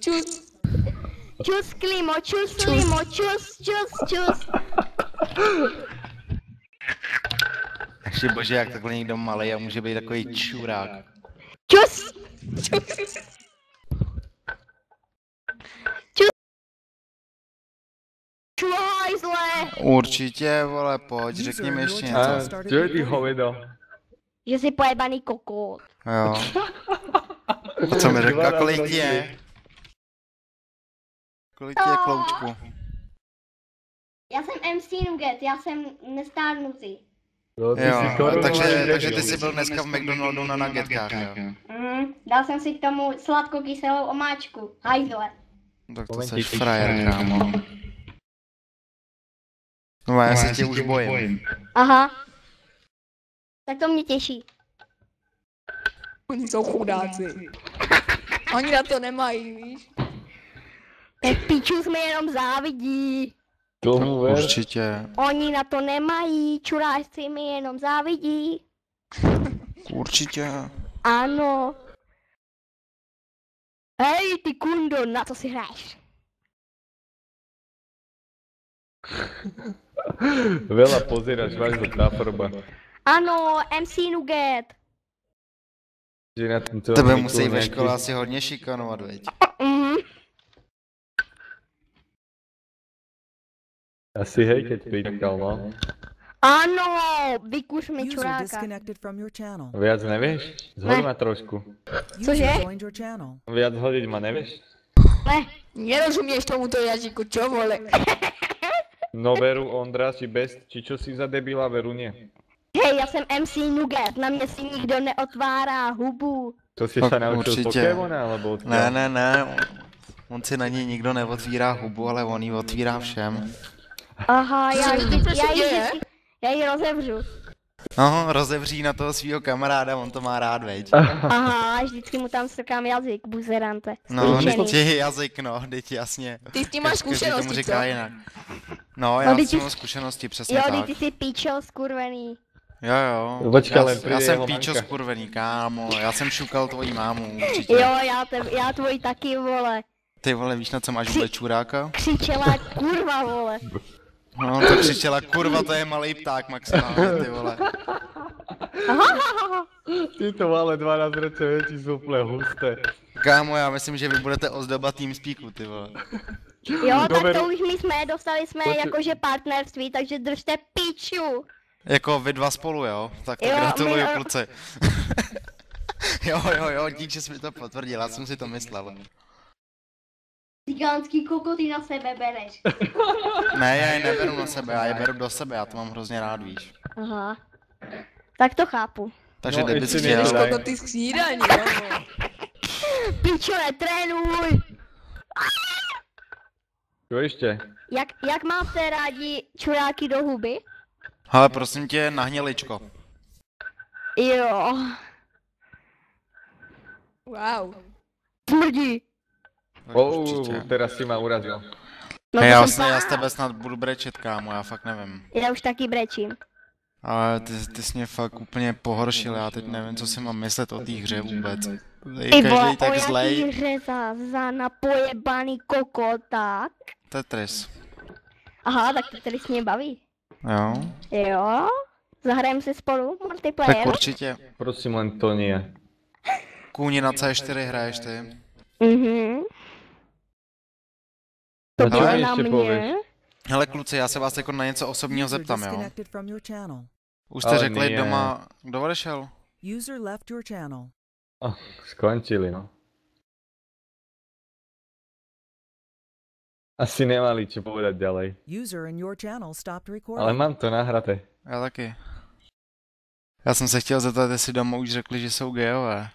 Čus. Čus, Klimo, čus, Klimo, čus, čus, čus. Ještě bože, jak takhle někdo malej a může být takový čurák. Čus. Čus. Čuhajzle. Určitě, vole, pojď, řekni mi ještě něco. Čo je ty hovedo? Že jsi pojebaný kokot. Jo. A co mi řekla, kolik ti je? Kolik ti je, Kloučku? Já jsem MC Nugget, já jsem nestárnutý. No, ty Jo, si korunu takže ty jsi byl dneska v McDonaldu na nuggetkách, jo? Dal jsem si k tomu sladkokyselou omáčku. Hajzle. Tak to seš frajer, kámo. No já se tě už bojím. Aha. Tak to mě těší. Oni jsou chudáci. Oni na to nemají, víš? Tak pičus mi jenom závidí. Tomu ver. Určitě. Oni na to nemají, čuráci mi jenom závidí. Určitě. Ano. Hej, ty kundo, na co si hraješ? Veľa pozeráš, váš to tá forba. Ano, MC Nugget. Že na tom celom Tebe Miku musí ve nejaký- škole asi hodně šikanovat, veď. Mhm. Asi hej, keď pikal, no. Ano, vykuš mi User čuráka. disconnected from your channel. Viac nevieš? Zhoď ma trošku. Cože? User joined your channel. Viac hodiť ma nevieš? Ne. Nerozumieš tomuto jazyku, čo vole? No veru, Ondra, si bez, či čo si za debila, veru nie. Hej, já jsem MC Nugget, na mě si nikdo neotvárá hubu. To si Tak sa naučil z určitě. Pokémona, alebo odkiaľ? Ne. On si na něj nikdo neotvírá hubu, ale on ji otvírá všem. Aha, se děje? já ji rozevřu. No, rozevří na toho svého kamaráda, on to má rád, veď. Aha, vždycky mu tam strkám jazyk, buzerante. No, Sklíčený. teď je jazyk, no, teď jasně. Ty s tím máš Každý tomu zkušenosti, co? říká jinak. No, já teď jsem ty- mám zkušenosti, přesně Jo, tak. ty jsi píčo skurvený. Jo. Počkej, len príde Já jsem jeho píčo mamka. skurvený, kámo. Já jsem šukal tvojí mámu, určitě. Jo, já tvoj taky, vole. Ty vole, víš, na co máš vůbec čuráka? Křičela kurva, vole. No, to křičela, kurva, to je malý pták maximálně, ty vole. Ty to malé 12 roce větší sú úplne husté. Kámo, já myslím, že vy budete ozdoba TeamSpeaku, ty vole. Jo, tak Dovedu. to už my jsme, dostali jsme Počkej. jakože partnerství, takže držte piču. Jako vy dva spolu, jo? Tak to Jo, gratuluju, my- kluci. jo, dík, že jsi mi to potvrdil, já jsem si to myslel. Gigantský kokoty na sebe bereš. Ne, já je neberu na sebe, já je beru do sebe, já to mám hrozně rád, víš. Aha. Tak to chápu. Takže No, kdyby ještě jsi mě chtěl... nedaj. Kokoty snídaní, no. Pičo, netrénuj! Čo ešte? Jak máte rádi čuráky do huby? Ale prosím tě, na hněličko. Jo. Wow. Smrdí. Tak určitě. Teraz si ma urazil. No Hej, to já, jsem já s tebe snad budu brečet, kámo, já fakt nevím. Já už taky brečím. Ale ty jsi mě fakt úplně pohoršil, já teď nevím, co si mám myslet o té hře vůbec. Je Ty vole, každý o tak jaký zlej. hře za napojebaný kokoták? Tetris. Aha, tak to tady s mě baví. Jo? Jo? Zahrajeme si spolu Tak multiplayer? určitě. Prosím, len to nie. Kůni na C4 hraješ ty. Mhm. To No čo bylo mi na ešte mě. povieš? Hele kluci, já se vás jako na něco osobního User zeptám, jo? disconnected from your channel. Už jste Ale řekli nie. doma, kdo odešel? User left your channel. Skončili, no. Asi nemali čo povedať ďalej. User in your channel stopped Ale recording. mám to nahraté. Já taky. Já jsem se chtěl zeptat, jestli doma už řekli, že jsou gejové.